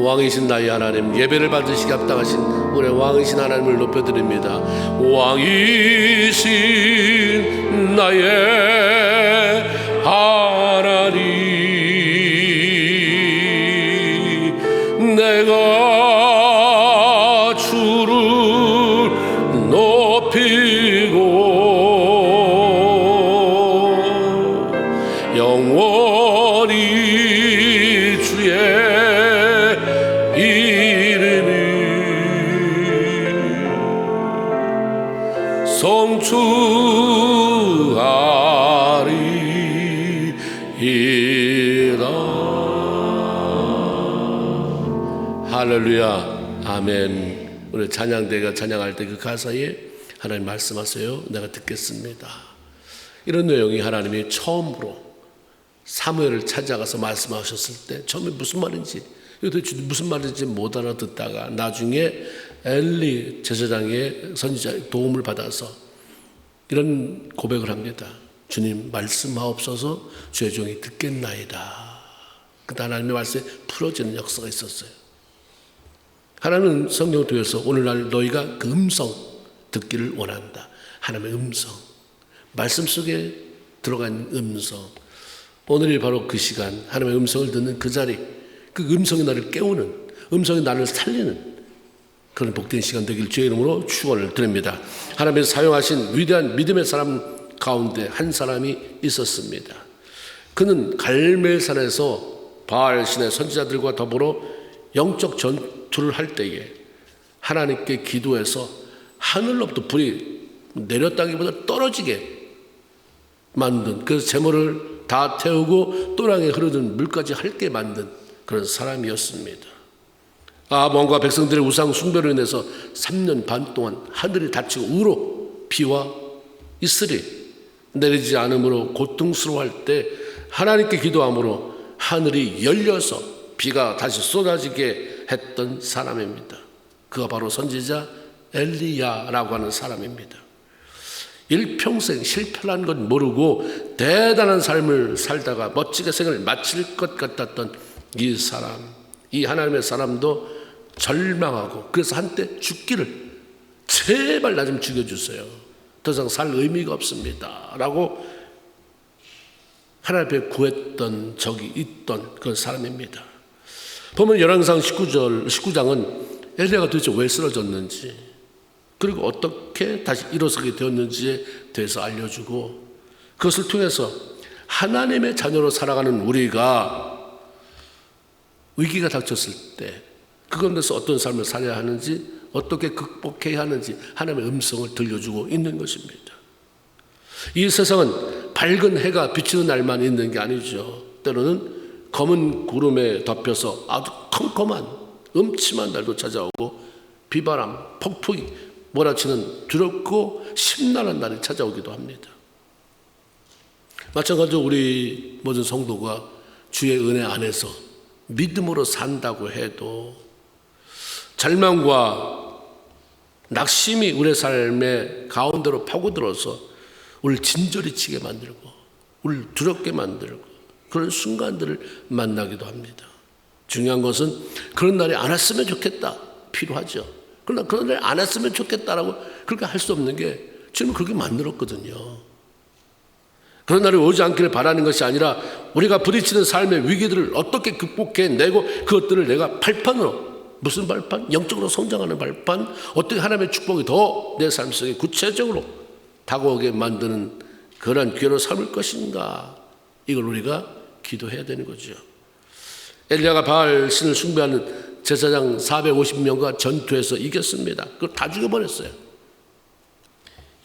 왕이신 나의 하나님, 예배를 받으시기 합당하신 우리 왕이신 하나님을 높여드립니다. 왕이신 나의 하나님, 내가 주를 높이고 영원히 주의 이름을 성취하리이다. 할렐루야, 아멘. 우리 찬양대가 찬양할 때 그 가사에 하나님 말씀하세요. 내가 듣겠습니다. 이런 내용이 하나님이 처음으로 사무엘을 찾아가서 말씀하셨을 때 처음에 무슨 말인지, 도대체 무슨 말인지 못 알아듣다가 나중에 엘리 제사장의 선지자의 도움을 받아서 이런 고백을 합니다. 주님, 말씀하옵소서, 주의 종이 듣겠나이다. 그때 하나님의 말씀에 풀어지는 역사가 있었어요. 하나님은 성경을 통해서 오늘날 너희가 그 음성 듣기를 원한다. 하나님의 음성, 말씀 속에 들어간 음성. 오늘이 바로 그 시간, 하나님의 음성을 듣는 그 자리, 그 음성이 나를 깨우는, 음성이 나를 살리는 그런 복된 시간 되길 주의 이름으로 축원을 드립니다. 하나님이 사용하신 위대한 믿음의 사람 가운데 한 사람이 있었습니다. 그는 갈멜산에서 바알 신의 선지자들과 더불어 영적 전투를 할 때에 하나님께 기도해서 하늘로부터 불이 내렸다기보다 떨어지게 만든, 그래서 제물을 다 태우고 또랑에 흐르는 물까지 핥게 만든 그런 사람이었습니다. 아몬과 백성들의 우상 숭배로 인해서 3년 반 동안 하늘이 닫히고 우로 비와 이슬이 내리지 않으므로 고통스러워할 때 하나님께 기도함으로 하늘이 열려서 비가 다시 쏟아지게 했던 사람입니다. 그가 바로 선지자 엘리야라고 하는 사람입니다. 일평생 실패란 건 모르고 대단한 삶을 살다가 멋지게 생을 마칠 것 같았던 이 사람, 이 하나님의 사람도 절망하고, 그래서 한때 죽기를, 제발 나 좀 죽여주세요, 더 이상 살 의미가 없습니다 라고 하나님 앞에 구했던 적이 있던 그런 사람입니다. 보면 열왕기상 19장은 엘리야가 도대체 왜 쓰러졌는지, 그리고 어떻게 다시 일어서게 되었는지에 대해서 알려주고, 그것을 통해서 하나님의 자녀로 살아가는 우리가 위기가 닥쳤을 때 그것에서 어떤 삶을 살아야 하는지, 어떻게 극복해야 하는지 하나님의 음성을 들려주고 있는 것입니다. 이 세상은 밝은 해가 비치는 날만 있는 게 아니죠. 때로는 검은 구름에 덮여서 아주 컴컴한 음침한 날도 찾아오고, 비바람, 폭풍이 몰아치는 두렵고 심란한 날이 찾아오기도 합니다. 마찬가지로 우리 모든 성도가 주의 은혜 안에서 믿음으로 산다고 해도 절망과 낙심이 우리의 삶의 가운데로 파고들어서 우리를 진저리 치게 만들고 우리를 두렵게 만들고 그런 순간들을 만나기도 합니다. 중요한 것은 그런 날이 안 왔으면 좋겠다, 필요하죠. 그러나 그런 날이 안 왔으면 좋겠다라고 그렇게 할 수 없는 게 주님은 그렇게 만들었거든요. 그런 날이 오지 않기를 바라는 것이 아니라 우리가 부딪히는 삶의 위기들을 어떻게 극복해내고 그것들을 내가 발판으로, 무슨 발판? 영적으로 성장하는 발판, 어떻게 하나님의 축복이 더 내 삶 속에 구체적으로 다가오게 만드는 그러한 기회로 삼을 것인가, 이걸 우리가 기도해야 되는 거죠. 엘리야가 바알 신을 숭배하는 제사장 450명과 전투해서 이겼습니다. 그걸 다 죽여버렸어요.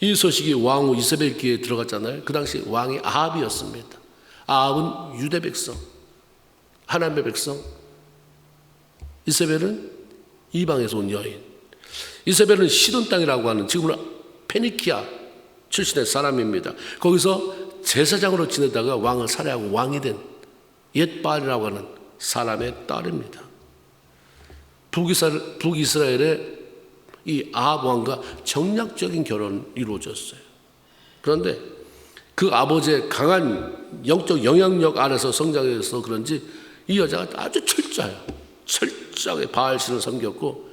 이 소식이 왕후 이세벨 귀에 들어갔잖아요. 그 당시 왕이 아합이었습니다. 아합은 유대 백성, 하나님의 백성, 이세벨은 이방에서 온 여인. 이세벨은 시돈 땅이라고 하는, 지금은 페니키아 출신의 사람입니다. 거기서 제사장으로 지내다가 왕을 살해하고 왕이 된 옛바알이라고 하는 사람의 딸입니다. 북이스라엘의 이 아합 왕과 정략적인 결혼이 이루어졌어요. 그런데 그 아버지의 강한 영적 영향력 안에서 성장해서 그런지 이 여자가 아주 철저해요. 철저하게 바알신을 섬겼고,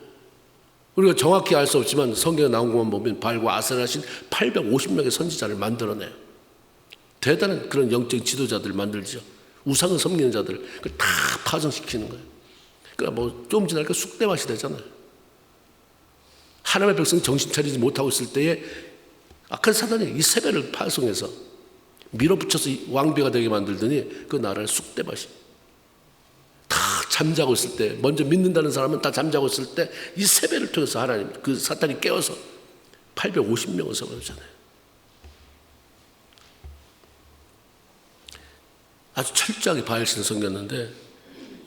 우리가 정확히 알 수 없지만 성경에 나온 것만 보면 바알과 아세라신 850명의 선지자를 만들어내요. 대단한 그런 영적 지도자들을 만들죠. 우상을 섬기는 자들 그걸 다 파송시키는 거예요. 그러니까 뭐 좀 지나니까 쑥대밭이 되잖아요. 하나님의 백성이 정신 차리지 못하고 있을 때에 악한 사단이 이세벨을 파송해서 밀어붙여서 왕비가 되게 만들더니 그 나라를 쑥대밭이 다 잠자고 있을 때, 먼저 믿는다는 사람은 다 잠자고 있을 때 이세벨을 통해서 하나님 그 사탄이 깨워서 850명을 세워놓잖아요. 아주 철저하게 바알신을 섬겼는데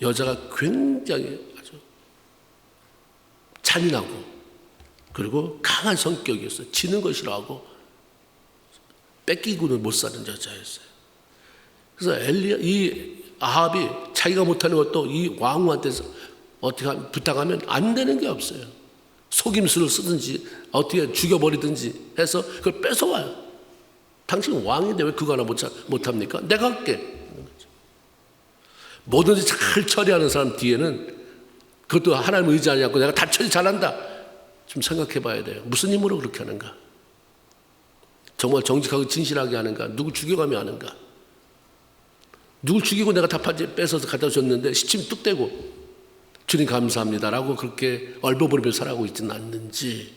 여자가 굉장히 아주 잔인하고 그리고 강한 성격이었어요. 지는 걸 싫어하고 뺏기고는 못 사는 여자였어요. 그래서 이 아합이 자기가 못하는 것도 이 왕후한테 어떻게 부탁하면 안 되는 게 없어요. 속임수를 쓰든지 어떻게 죽여버리든지 해서 그걸 뺏어와요. 당신은 왕인데 왜 그거 하나 못합니까? 내가 할게. 뭐든지 잘 처리하는 사람 뒤에는 그것도 하나님 의지하지 않고 내가 다 처리 잘한다. 좀 생각해 봐야 돼요. 무슨 힘으로 그렇게 하는가? 정말 정직하고 진실하게 하는가? 누구 죽여가며 하는가? 누굴 죽이고 내가 다 뺏어서 갖다 줬는데 시침이 뚝 떼고 주님 감사합니다라고 그렇게 얼버무리며 살아가고 있지는 않는지.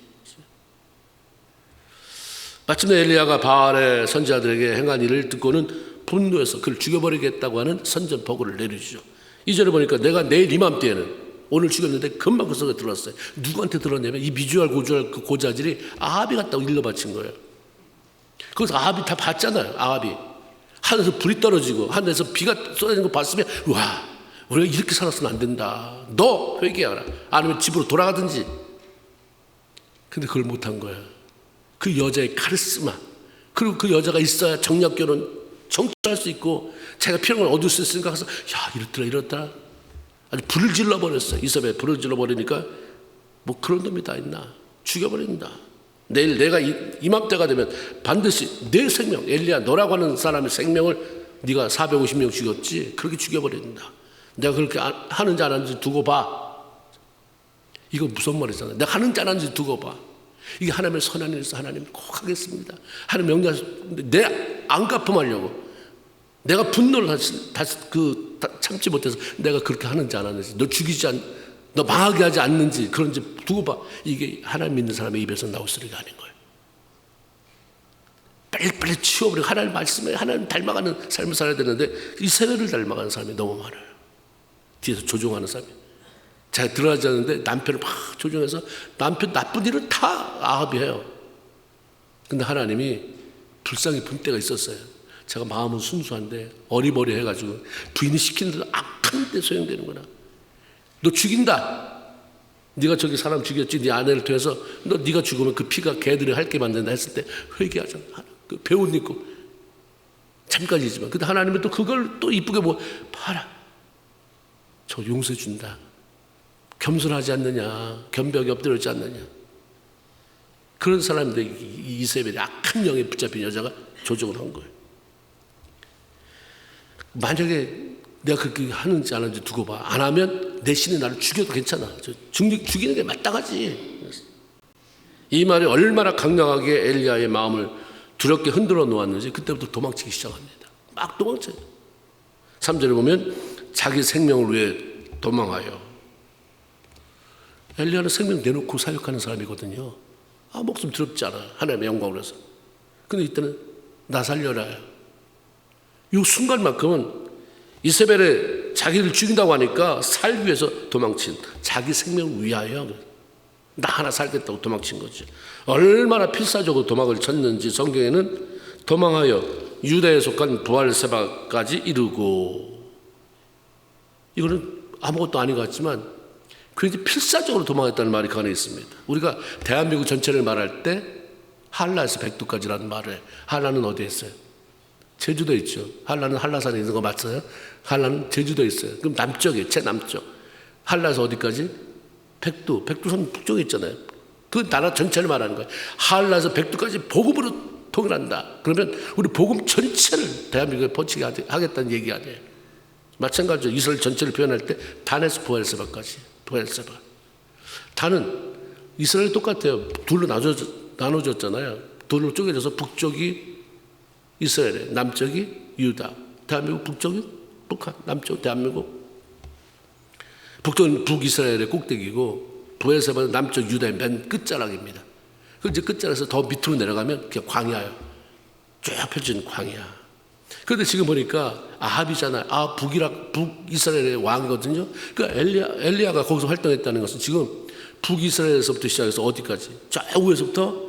마침내 엘리야가 바알의 선지자들에게 행한 일을 듣고는 분노해서 그를 죽여버리겠다고 하는 선전포고를 내려주죠. 2절에 보니까 내가 내일 이맘때에는, 오늘 죽였는데 금방 그 속에 들어왔어요. 누구한테 들었냐면 이 미주알 고주알 그 고자질이 아합이 갔다고 일러 바친 거예요. 그래서 아합이 다 봤잖아요. 아합이 하늘에서 불이 떨어지고 하늘에서 비가 쏟아지는 거 봤으면 와, 우리가 이렇게 살았으면 안 된다. 너 회개하라. 아니면 집으로 돌아가든지. 근데 그걸 못한 거예요. 그 여자의 카리스마, 그리고 그 여자가 있어야 정략교는 정치할 수 있고 자기가 필요한 걸 얻을 수 있으니까 가서 야 이렇더라 아주 불을 질러버렸어요. 이세벨 불을 질러버리니까 뭐 그런 놈이 다 있나, 죽여버린다. 내일 내가 이맘때가 되면 반드시 내 생명, 엘리야 너라고 하는 사람의 생명을 네가 450명 죽였지, 그렇게 죽여버린다. 내가 그렇게 하는지 안 하는지 두고 봐. 이거 무슨 말이잖아요. 내가 하는지 안 하는지 두고 봐. 이게 하나님의 선한 일에서 하나님 꼭 하겠습니다. 하나님 명령, 내 안 갚음하려고 내가 분노를 참지 못해서 내가 그렇게 하는지 안 하는지, 너 망하게 하지 않는지 그런지 두고 봐. 이게 하나님 믿는 사람의 입에서 나올 소리가 아닌 거예요. 빨리빨리 치워버리고 하나님 말씀에 하나님 닮아가는 삶을 살아야 되는데 이세벨을 닮아가는 사람이 너무 많아요. 뒤에서 조종하는 사람이. 자기가 들어가지 않는데 남편을 막 조종해서 남편 나쁜 일은 다 아합이 해요. 근데 하나님이 불쌍히 본 때가 있었어요. 제가 마음은 순수한데 어리버리 해가지고 부인이 시키는 대로 악한데 소용되는구나. 너 죽인다. 네가 저기 사람 죽였지. 네 아내를 통해서 네가 죽으면 그 피가 개들이 할게 만든다 했을 때 회개하잖아. 그 배운 있고 잠깐이지만. 근데 하나님은 또 그걸 또 이쁘게 봐라. 저 용서해 준다. 겸손하지 않느냐, 겸벽에 엎드렸지 않느냐. 그런 사람인데 이세벨이 악한 영에 붙잡힌 여자가 조종을 한 거예요. 만약에 내가 그렇게 하는지 안 하는지 두고 봐. 안 하면 내 신이 나를 죽여도 괜찮아. 죽이는 게 마땅하지. 이 말이 얼마나 강력하게 엘리야의 마음을 두렵게 흔들어 놓았는지 그때부터 도망치기 시작합니다. 막 도망쳐요. 3절에 보면 자기 생명을 위해 도망하여. 엘리야는 생명 내놓고 사역하는 사람이거든요. 목숨 두렵지 않아. 하나님의 영광을 위해서. 근데 이때는 나 살려라. 이 순간만큼은 이세벨의 자기를 죽인다고 하니까 살기 위해서 도망친, 자기 생명을 위하여 나 하나 살겠다고 도망친 거죠. 얼마나 필사적으로 도망을 쳤는지 성경에는 도망하여 유다에 속한 부알세바까지 이르고, 이거는 아무것도 아닌 것 같지만 굉장히 필사적으로 도망했다는 말이 그 안에 있습니다. 우리가 대한민국 전체를 말할 때 한라에서 백두까지라는 말을 해요. 한라는 어디에 있어요? 제주도에 있죠. 한라는 한라산에 있는 거 맞어요? 한라는 제주도에 있어요. 그럼 남쪽이에요. 제남쪽. 한라에서 어디까지? 백두산 북쪽에 있잖아요. 그 나라 전체를 말하는 거예요. 한라에서 백두까지 복음으로 통일한다. 그러면 우리 복음 전체를 대한민국에 퍼지게 하겠다는 얘기 아니에요. 마찬가지로 이스라엘 전체를 표현할 때 단에서 부엘세바까지. 부엘세바. 단은 이스라엘 똑같아요. 둘로 나눠졌잖아요. 둘로 쪼개져서 북쪽이 이스라엘, 남쪽이 유다. 대한민국 북쪽이 북한, 남쪽 대한민국. 북쪽은 북이스라엘의 꼭대기고 부엘세바는 남쪽 유다의 맨 끝자락입니다. 그 이제 끝자락에서 더 밑으로 내려가면 그냥 광야예요. 쫙 펼쳐진 광야. 그런데 지금 보니까 아합이잖아요. 북이스라엘의 왕이거든요. 그러니까 엘리야가 거기서 활동했다는 것은 지금 북이스라엘에서부터 시작해서 어디까지? 저 위에서부터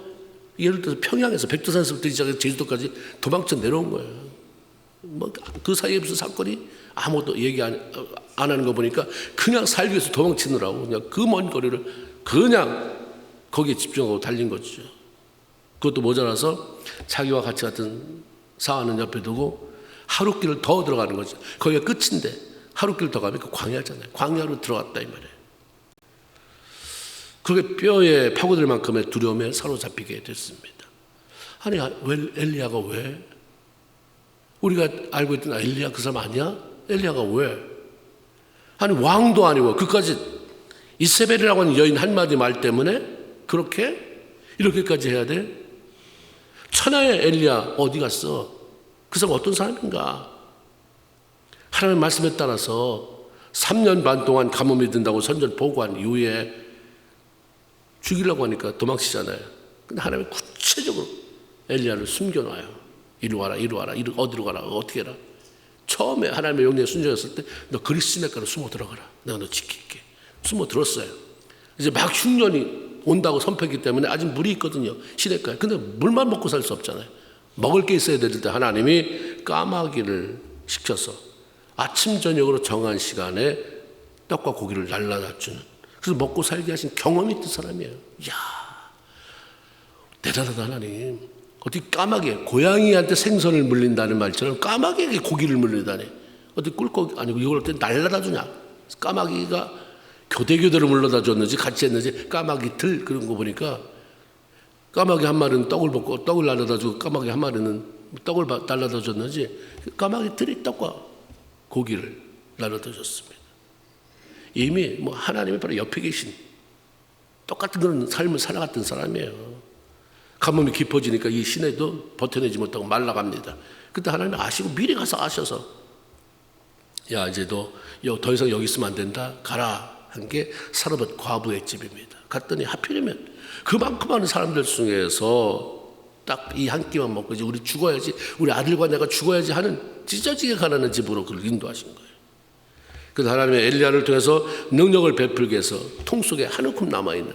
예를 들어서 평양에서 백두산에서부터 시작해서 제주도까지 도망쳐 내려온 거예요. 뭐 그 사이에 무슨 사건이 아무것도 얘기 안 하는 거 보니까 그냥 살기 위해서 도망치느라고 그냥 그 먼 거리를 그냥 거기에 집중하고 달린 거죠. 그것도 모자라서 자기와 같이 같은 사하는 옆에 두고 하룻길을 더 들어가는 거죠. 거기가 끝인데 하룻길 더 가면 그 광야잖아요. 광야로 들어갔다 이 말이에요. 그게 뼈에 파고들 만큼의 두려움에 사로잡히게 됐습니다. 아니 왜 엘리야가 왜? 우리가 알고 있던 엘리야 그 사람 아니야? 엘리야가 왜? 아니 왕도 아니고 그까지 이세벨이라고 하는 여인 한마디 말 때문에 이렇게까지 해야 돼? 천하의 엘리야 어디 갔어? 그 사람 어떤 사람인가? 하나님의 말씀에 따라서 3년 반 동안 가뭄이 든다고 선전 보고한 이후에 죽이려고 하니까 도망치잖아요. 근데 하나님이 구체적으로 엘리야를 숨겨놔요. 이리 와라, 어디로 가라, 어떻게 해라. 처음에 하나님의 명령에 순종했을 때 너 그리스 시내가로 숨어 들어가라. 내가 너 지킬게. 숨어 들었어요. 이제 막 흉년이 온다고 선포했기 때문에 아직 물이 있거든요. 시내가에. 근데 물만 먹고 살 수 없잖아요. 먹을 게 있어야 될 때 하나님이 까마귀를 시켜서 아침 저녁으로 정한 시간에 떡과 고기를 날라다 주는, 그래서 먹고 살게 하신 경험이 있던 사람이에요. 이야, 대단하다 하나님. 어떻게 까마귀, 고양이한테 생선을 물린다는 말처럼 까마귀에게 고기를 물리다니. 어떻게 꿀꺽 아니고 이걸 어떻게 날라다 주냐. 까마귀가 교대로 물러다 줬는지 같이 했는지 까마귀 들 그런 거 보니까 까마귀 한 마리는 떡을 먹고 떡을 날라다 주고 까마귀 한 마리는 떡을 날라다 줬는지 까마귀 들이 떡과 고기를 날라다 줬습니다. 이미 뭐 하나님이 바로 옆에 계신 똑같은 그런 삶을 살아갔던 사람이에요. 가뭄이 깊어지니까 이 시내도 버텨내지 못하고 말라갑니다. 그때 하나님이 아시고 미리 가서 아셔서 야 이제 너 더 이상 여기 있으면 안 된다 가라 한 게 사르밧 과부의 집입니다. 갔더니 하필이면 그만큼 많은 사람들 중에서 딱 이 한 끼만 먹고 이제 우리 죽어야지, 우리 아들과 내가 죽어야지 하는 찢어지게 가난한 집으로 그를 인도하신 거예요. 그래서 하나님의 엘리야를 통해서 능력을 베풀게 해서 통 속에 한 움큼 남아있는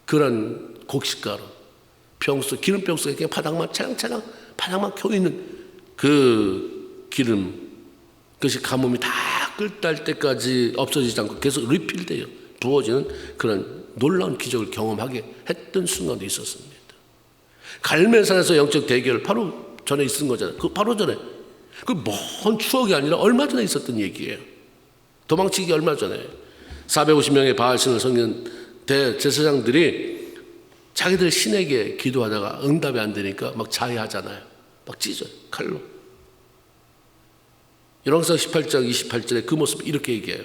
그런 곡식가루 병수, 기름병 속에 그냥 바닥만 차량차량 바닥만 켜있는 그 기름, 그것이 가뭄이 다 끓달 때까지 없어지지 않고 계속 리필돼요. 부어지는 그런 놀라운 기적을 경험하게 했던 순간도 있었습니다. 갈멜산에서 영적 대결 바로 전에 있은 거잖아요. 그 바로 전에, 그 먼 추억이 아니라 얼마 전에 있었던 얘기예요. 도망치기 얼마 전에 450명의 바알신을 섬기는 대제사장들이 자기들 신에게 기도하다가 응답이 안 되니까 막 자해하잖아요. 막 찢어요, 칼로. 열왕기상 18장 28절에 그 모습 이렇게 얘기해요.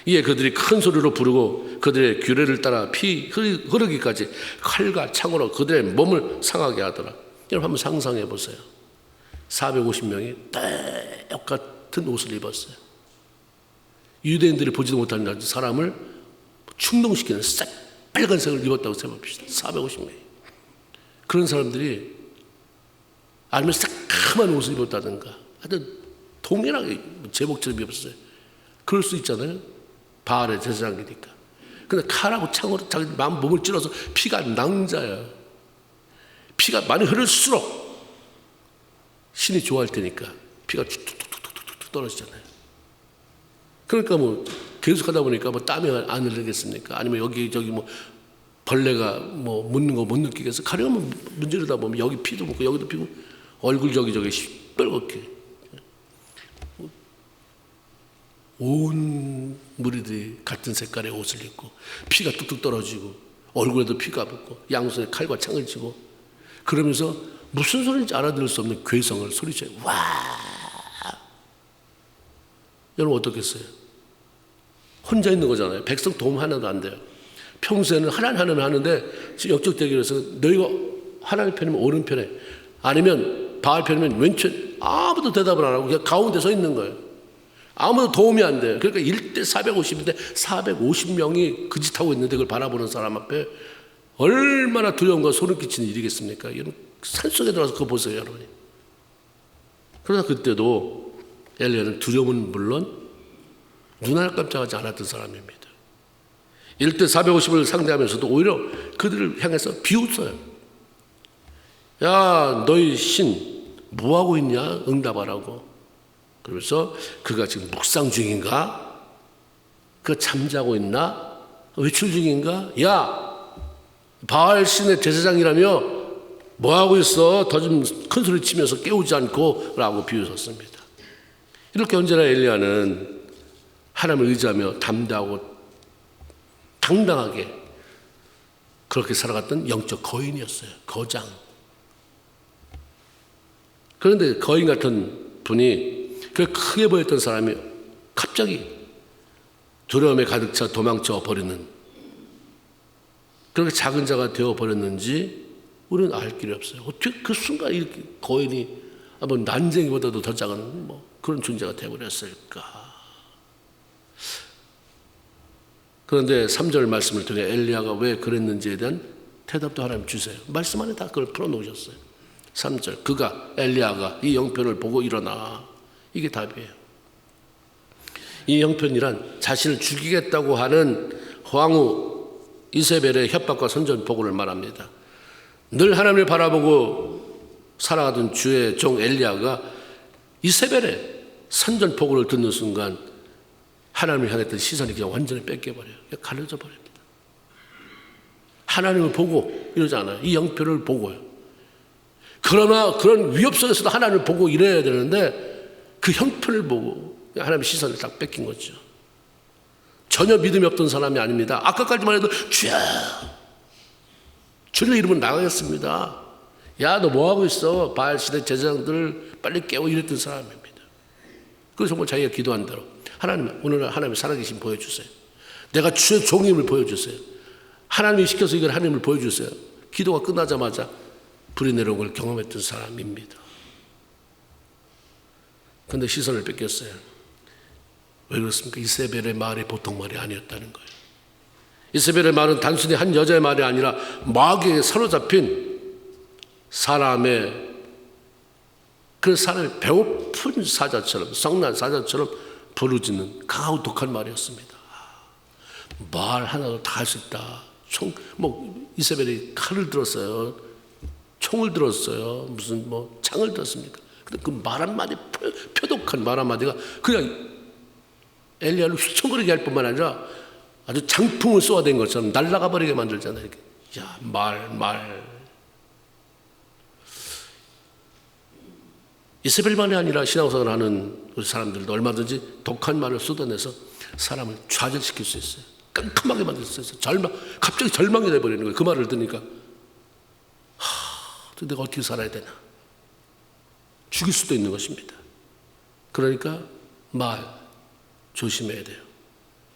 이에 그들이 큰 소리로 부르고 그들의 규례를 따라 피 흐르기까지 칼과 창으로 그들의 몸을 상하게 하더라. 여러분 한번 상상해 보세요. 450명이 똑같은 옷을 입었어요. 유대인들이 보지도 못하는 사람을 충동시키는 빨간색을 입었다고 생각합시다. 450명이. 그런 사람들이 아니면 새까만 옷을 입었다든가 하여튼 동일하게 제복처럼 입었어요. 그럴 수 있잖아요. 바알의 제사장이니까. 근데 칼하고 창으로 자기 몸을 찔러서 피가 낭자야. 피가 많이 흐를수록 신이 좋아할 테니까 피가 툭툭툭툭툭 떨어지잖아요. 그러니까 뭐 계속 하다 보니까 뭐 땀이 안 흘리겠습니까? 아니면 여기 저기 뭐 벌레가 뭐 묻는 거 못 느끼겠어? 가려면 문지르다 보면 여기 피도 묻고 여기도 피고 얼굴 저기 시뻘겋게 온 무리들이 같은 색깔의 옷을 입고 피가 뚝뚝 떨어지고 얼굴에도 피가 묻고 양손에 칼과 창을 쥐고 그러면서 무슨 소리인지 알아들을 수 없는 괴성을 소리쳐요. 와! 여러분 어떻겠어요? 혼자 있는 거잖아요. 백성 도움 하나도 안 돼요. 평소에는 하나님 하는데 지금 영적 대결에서 너희가 하나님 편이면 오른편에, 아니면 바알 편이면 왼편, 아무도 대답을 안 하고 그냥 가운데 서 있는 거예요. 아무도 도움이 안 돼요. 그러니까 1대 450인데 450명이 그 짓 하고 있는데 그걸 바라보는 사람 앞에 얼마나 두려움과 소름 끼치는 일이겠습니까? 여러분 산속에 들어가서 그거 보세요, 여러분이. 그러나 그때도 엘리야는 두려움은 물론 눈 하나 깜짝하지 않았던 사람입니다. 1대 450을 상대하면서도 오히려 그들을 향해서 비웃어요. 야, 너희 신 뭐하고 있냐? 응답하라고. 그러면서 그가 지금 묵상 중인가? 그 잠자고 있나? 외출 중인가? 야, 바알 신의 제사장이라며 뭐하고 있어? 더 좀 큰 소리 치면서 깨우지 않고 라고 비웃었습니다. 이렇게 언제나 엘리야는 하나님을 의지하며 담대하고 당당하게 그렇게 살아갔던 영적 거인이었어요. 거장. 그런데 거인 같은 분이 그 크게 보였던 사람이 갑자기 두려움에 가득 차 도망쳐 버리는, 그렇게 작은 자가 되어 버렸는지 우리는 알 길이 없어요. 어떻게 그 순간 이렇게 거인이 뭐 난쟁이보다도 더 작은 그런 존재가 되어버렸을까? 그런데 3절 말씀을 통해 엘리야가 왜 그랬는지에 대한 대답도 하나님 주세요. 말씀 안에 다 그걸 풀어놓으셨어요. 3절, 그가 엘리야가 이 형편을 보고 일어나. 이게 답이에요. 이 형편이란 자신을 죽이겠다고 하는 황후 이세벨의 협박과 선전포고를 말합니다. 늘 하나님을 바라보고 살아가던 주의 종 엘리야가 이세벨의 선전포고를 듣는 순간 하나님을 향했던 시선이 그냥 완전히 뺏겨버려요. 그냥 가려져 버립니다. 하나님을 보고 이러지 않아요. 이 형편을 보고요. 그러나 그런 위협 속에서도 하나님을 보고 이래야 되는데 그 형편을 보고 하나님의 시선을 딱 뺏긴 거죠. 전혀 믿음이 없던 사람이 아닙니다. 아까까지만 해도 주여, 주님의 이름은 나가겠습니다. 야, 너 뭐하고 있어? 바알 시대 제사장들을 빨리 깨워 이랬던 사람입니다. 그래서 정말 자기가 기도한 대로 하나님, 오늘 하나님의 살아계신 보여주세요. 내가 주의 종임을 보여주세요. 하나님이 시켜서 이걸 하나님을 보여주세요. 기도가 끝나자마자 불이 내려온 걸 경험했던 사람입니다. 그런데 시선을 뺏겼어요. 왜 그렇습니까? 이세벨의 말이 보통 말이 아니었다는 거예요. 이세벨의 말은 단순히 한 여자의 말이 아니라 마귀에게 사로잡힌 사람의, 그 사람의 배고픈 사자처럼, 성난 사자처럼 부르짖는 강하고 독한 말이었습니다. 말 하나도 다 할 수 있다. 이세벨이 칼을 들었어요. 총을 들었어요. 무슨 창을 들었습니까? 근데 그 말 한마디, 표독한 말 한마디가 그냥 엘리야를 휘청거리게 할 뿐만 아니라 아주 장풍을 쏘아댄 것처럼 날아가 버리게 만들잖아요. 이렇게. 야, 말. 이세벨만이 아니라 신앙생활을 하는 우리 사람들도 얼마든지 독한 말을 쏟아내서 사람을 좌절시킬 수 있어요. 깜깜하게 만들 수 있어요. 갑자기 절망이 돼버리는 거예요. 그 말을 들으니까 내가 어떻게 살아야 되나, 죽일 수도 있는 것입니다. 그러니까 말 조심해야 돼요.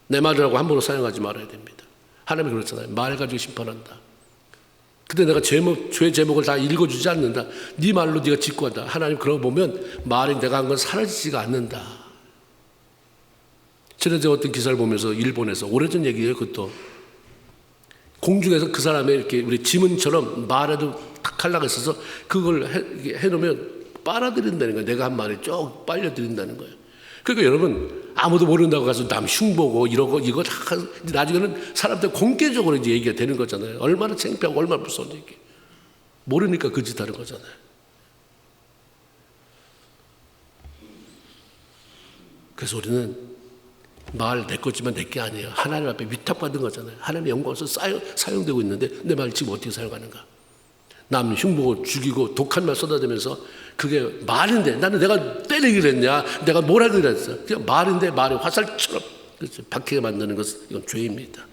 내 말이라고 함부로 사용하지 말아야 됩니다. 하나님이 그렇잖아요. 말 가지고 심판한다. 근데 내가 죄 제목을 다 읽어주지 않는다. 네 말로 네가 직구한다. 하나님 그러고 보면 말이 내가 한 건 사라지지가 않는다. 지난주에 어떤 기사를 보면서 일본에서, 오래전 얘기예요. 그것도 공중에서 그 사람의 이렇게 우리 지문처럼 말에도 칼라가 있어서 그걸 해놓으면 빨아들인다는 거예요. 내가 한 말이 쭉 빨려들인다는 거예요. 그러니까 여러분, 아무도 모른다고 가서 남 흉보고 이러고 이거 다 나중에는 사람들 공개적으로 이제 얘기가 되는 거잖아요. 얼마나 창피하고 얼마나 무서운 얘기. 모르니까 그 짓 하는 거잖아요. 그래서 우리는 말 내 거지만 내 게 아니에요. 하나님 앞에 위탁받은 거잖아요. 하나님의 영광에서 사용되고 있는데 내 말 지금 어떻게 사용하는가. 남 흉보고 죽이고 독한 말 쏟아대면서 그게 말인데, 나는 내가 때리기로 했냐, 내가 뭘 하기로 했어. 그냥 말인데 말이 화살처럼 박히게 만드는 것은 이건 죄입니다.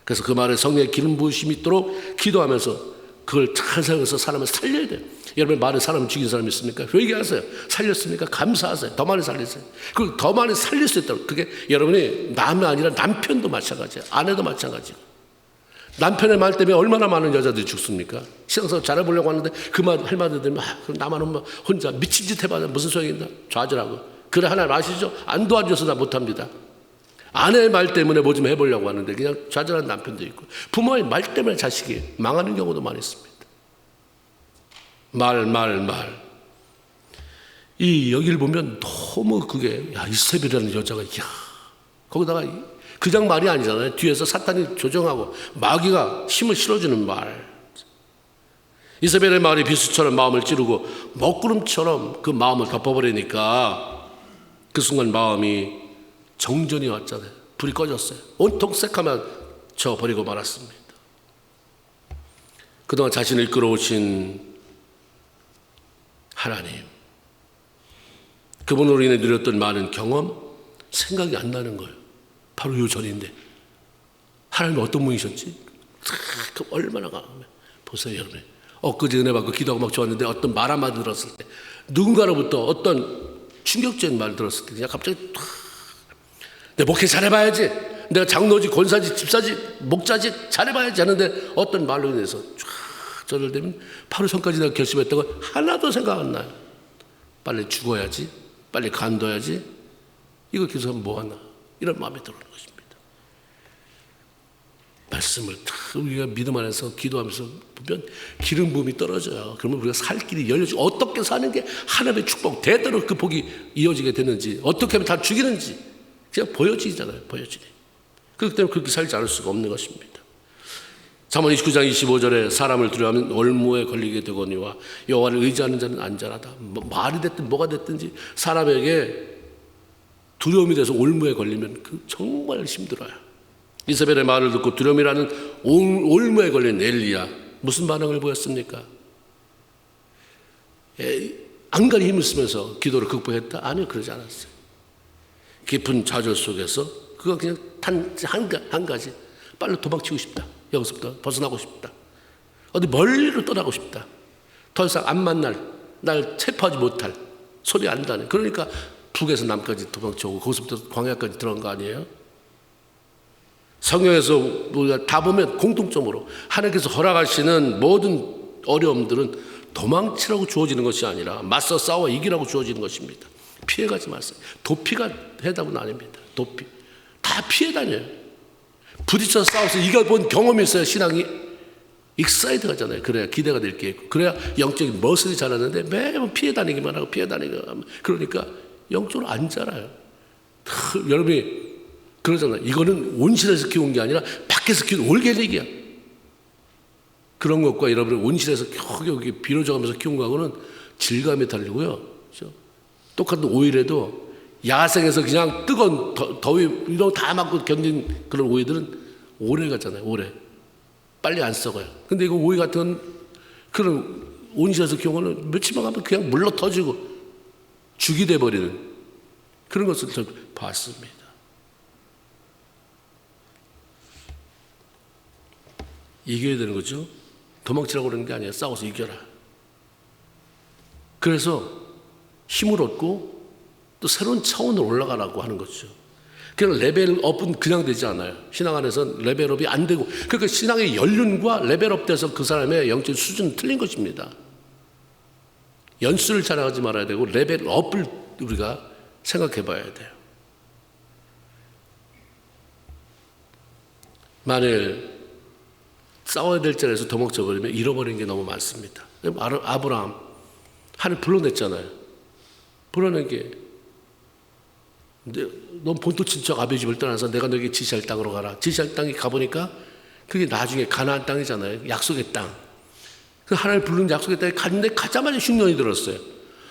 그래서 그 말에 성령의 기름 부으심이 있도록 기도하면서 그걸 잘 사용해서 사람을 살려야 돼요. 여러분 말에 사람을 죽인 사람이 있습니까? 회개하세요. 살렸습니까? 감사하세요. 더 많이 살렸어요. 그리고 더 많이 살릴 수 있다고. 그게 여러분이 남이 아니라 남편도 마찬가지예요. 아내도 마찬가지고. 남편의 말 때문에 얼마나 많은 여자들이 죽습니까? 신앙생활 잘해보려고 하는데 그 말 할 말을 들으면 그럼 나만은 뭐 혼자 미친 짓 해봐야 무슨 소용이 있나? 좌절하고. 그래 하나님 아시죠? 안 도와줘서 나 못합니다. 아내의 말 때문에 뭐 좀 해보려고 하는데 그냥 좌절하는 남편도 있고, 부모의 말 때문에 자식이 망하는 경우도 많이 있습니다. 말. 이 여기를 보면 너무 그게, 야, 이세벨이라는 여자가, 야, 거기다가 그냥 말이 아니잖아요. 뒤에서 사탄이 조정하고 마귀가 힘을 실어주는 말. 이세벨의 말이 비수처럼 마음을 찌르고 먹구름처럼 그 마음을 덮어버리니까 그 순간 마음이 정전이 왔잖아요. 불이 꺼졌어요. 온통 새카매져 버리고 말았습니다. 그동안 자신을 이끌어오신 하나님, 그분으로 인해 누렸던 많은 경험, 생각이 안 나는 거예요. 바로 요 전인데 하나님이 어떤 분이셨지? 얼마나 강하면 보세요. 여러분, 엊그제 은혜 받고 기도하고 막 좋았는데 어떤 말 한마디 들었을 때, 누군가로부터 어떤 충격적인 말 들었을 때 그냥 갑자기 내 목회 잘해봐야지, 내가 장로직, 권사직, 집사직, 목자직 잘해봐야지 하는데 어떤 말로 인해서 쫙 저절되면 바로 전까지 내가 결심했던 건 하나도 생각 안 나요. 빨리 죽어야지, 빨리 간둬야지, 이거 계속하면 뭐하나, 이런 마음이 들어오는 것입니다. 말씀을 우리가 믿음 안에서 기도하면서 보면 기름 부음이 떨어져요. 그러면 우리가 살 길이 열려지고, 어떻게 사는 게 하나님의 축복, 대대로 그 복이 이어지게 되는지, 어떻게 하면 다 죽이는지 그냥 보여지잖아요. 보여지네. 그렇기 때문에 그렇게 살지 않을 수가 없는 것입니다. 잠언 29장 25절에 사람을 두려워하면 올무에 걸리게 되거니와 여호와를 의지하는 자는 안전하다. 말이 됐든 뭐가 됐든지 사람에게 두려움이 돼서 올무에 걸리면 그 정말 힘들어요. 이세벨의 말을 듣고 두려움이라는 올무에 걸린 엘리야, 무슨 반응을 보였습니까? 안간히 힘을 쓰면서 기도를 극복했다? 아니요, 그러지 않았어요. 깊은 좌절 속에서 그거 그냥 한 가지, 빨리 도망치고 싶다. 여기서부터 벗어나고 싶다. 어디 멀리로 떠나고 싶다. 더 이상 안 만날, 날 체포하지 못할, 소리 안 나는. 그러니까 북에서 남까지 도망쳐오고 거기서부터 광야까지 들어간 거 아니에요? 성경에서 우리가 다 보면 공통점으로 하나님께서 허락하시는 모든 어려움들은 도망치라고 주어지는 것이 아니라 맞서 싸워 이기라고 주어지는 것입니다. 피해가지 마세요. 도피가 해답은 아닙니다. 도피. 다 피해 다녀요. 부딪혀서 싸워서 이겨본 경험이 있어야 신앙이 익사이드 하잖아요. 그래야 기대가 될 게 있고, 그래야 영적인 머슬이 자라는데 매번 피해 다니기만 하고 피해 다니기만 하면, 그러니까 영적으로 안 자라요. 여러분이 그러잖아요. 이거는 온실에서 키운 게 아니라 밖에서 키운 올게닉이야. 그런 것과 여러분이 온실에서 여기 비료져가면서 키운 거하고는 질감이 다르고요. 그렇죠? 똑같은 오일에도 야생에서 그냥 뜨거운 더위 이런 거 다 맞고 견딘 그런 오이들은 오래 가잖아요. 오래. 빨리 안 썩어요. 근데 이거 오이 같은 그런 온실에서 키운 거는 며칠만 가면 그냥 물러 터지고 죽이 돼버리는 그런 것을 저 봤습니다. 이겨야 되는 거죠. 도망치라고 그러는 게 아니에요. 싸워서 이겨라. 그래서 힘을 얻고 또 새로운 차원으로 올라가라고 하는 거죠. 그냥 레벨업은 그냥 되지 않아요. 신앙 안에서는 레벨업이 안 되고, 그러니까 신앙의 연륜과 레벨업 돼서 그 사람의 영적 수준은 틀린 것입니다. 연수를 자랑하지 말아야 되고 레벨업을 우리가 생각해 봐야 돼요. 만일 싸워야 될 자리에서 도망쳐버리면 잃어버리는 게 너무 많습니다. 아브라함, 하나님 불러냈잖아요. 불러낸 게, 넌 본토 친척 아버지 집을 떠나서 내가 너에게 지시할 땅으로 가라. 지시할 땅에 가보니까 그게 나중에 가나안 땅이잖아요. 약속의 땅. 그 하나님 부르는 약속의 땅에 갔는데 가자마자 흉년이 들었어요.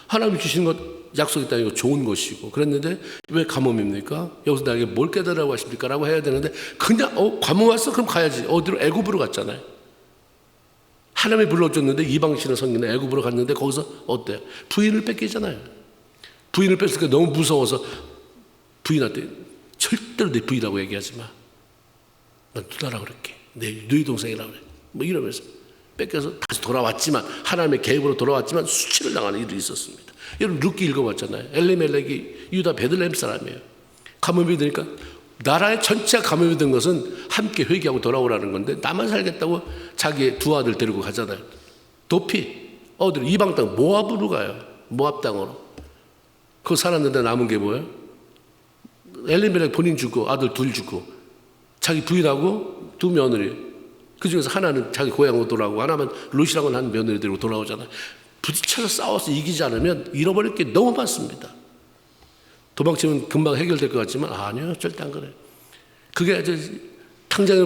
하나님이 주신 것 약속의 땅이고 좋은 것이고 그랬는데 왜 가뭄입니까? 여기서 나에게 뭘 깨달으라고 하십니까? 라고 해야 되는데 그냥 가뭄 왔어? 그럼 가야지. 어디로? 애굽으로 갔잖아요. 하나님이 불러줬는데 이방신을 섬기는 애굽으로 갔는데 거기서 어때요? 부인을 뺏기잖아요. 부인을 뺏으니까 너무 무서워서 부인한테 절대로 내 부인이라고 얘기하지 마. 난 누나라고 그럴게. 내 누이 동생이라고 그래. 뭐 이러면서 뺏겨서 다시 돌아왔지만, 하나님의 계획으로 돌아왔지만 수치를 당하는 일이 있었습니다. 여러분 룻기 읽어봤잖아요. 엘리멜렉이 유다 베들레헴 사람이에요. 가뭄이 드니까 나라의 전체가 가뭄이 든 것은 함께 회개하고 돌아오라는 건데, 나만 살겠다고 자기의 두 아들 데리고 가잖아요. 도피 어디로? 이방 땅 모압으로 가요. 모압 땅으로. 그거 살았는데 남은 게 뭐예요? 엘리멜렉 본인 죽고 아들 둘 죽고 자기 부인하고 두 며느리, 그 중에서 하나는 자기 고향으로 돌아오고 하나는 룻이라고 하는 며느리 데리고 돌아오잖아요. 부딪혀서 싸워서 이기지 않으면 잃어버릴 게 너무 많습니다. 도망치면 금방 해결될 것 같지만 아니요, 절대 안 그래요. 그게 아주 당장에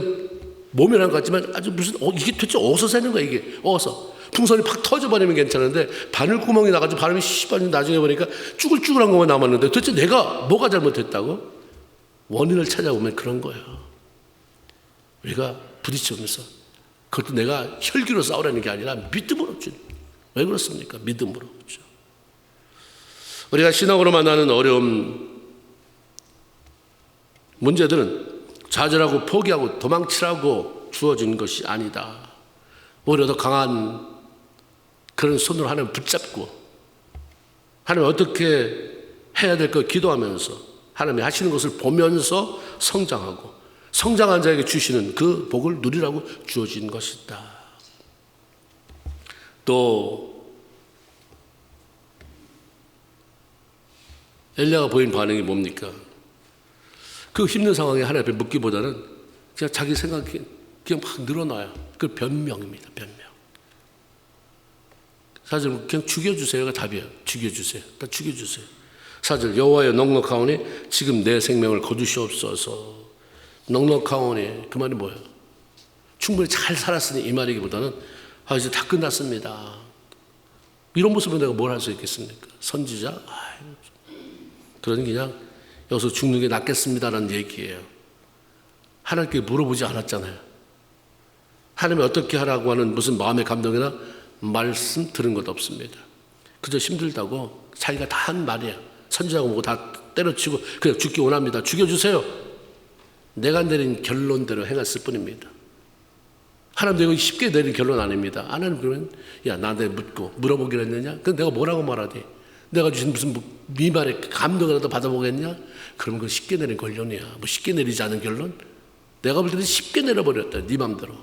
모면한 것 같지만 아주 무슨 이게 도대체 어디서 새는 거야 이게. 어디서 풍선이 팍 터져버리면 괜찮은데 바늘구멍이 나가지고 바람이 씹어지고 나중에 보니까 쭈글쭈글한 것만 남았는데 도대체 내가 뭐가 잘못했다고? 원인을 찾아보면 그런 거예요. 우리가 부딪히면서 그것도 내가 혈기로 싸우라는 게 아니라 믿음으로 주. 왜 그렇습니까? 믿음으로. 그렇죠? 우리가 신앙으로 만나는 어려움, 문제들은 좌절하고 포기하고 도망치라고 주어진 것이 아니다. 오히려 더 강한 그런 손으로 하나님 붙잡고 하나님 어떻게 해야 될 거 기도하면서 하나님이 하시는 것을 보면서 성장하고 성장한 자에게 주시는 그 복을 누리라고 주어진 것이다. 또 엘리야가 보인 반응이 뭡니까? 그 힘든 상황에 하나님 앞에 묻기보다는 그냥 자기 생각이 그냥 막 늘어나요. 그 변명입니다. 변명. 사실 그냥 죽여주세요가 답이에요. 죽여주세요. 다 죽여주세요. 사절 여호와여 넉넉하오니 지금 내 생명을 거두시옵소서. 넉넉하오니 그 말이 뭐예요? 충분히 잘 살았으니 이 말이기보다는 이제 다 끝났습니다. 이런 모습으로 내가 뭘 할 수 있겠습니까? 선지자? 그러니 그냥 여기서 죽는 게 낫겠습니다라는 얘기예요. 하나님께 물어보지 않았잖아요. 하나님이 어떻게 하라고 하는 무슨 마음의 감동이나 말씀 들은 것도 없습니다. 그저 힘들다고 자기가 다 한 말이에요. 선지자고 뭐고 다 때려치고 그냥 죽기 원합니다. 죽여주세요. 내가 내린 결론대로 행했을 뿐입니다. 하나님 내가 쉽게 내린 결론 아닙니다. 하나님 그러면 야 나한테 묻고 물어보기로 했느냐? 그럼 내가 뭐라고 말하니? 내가 주신 무슨 미말의 감동이라도 받아보겠냐? 그러면 그건 쉽게 내린 결론이야. 뭐 쉽게 내리지 않은 결론? 내가 볼 때는 쉽게 내려버렸다. 네 맘대로.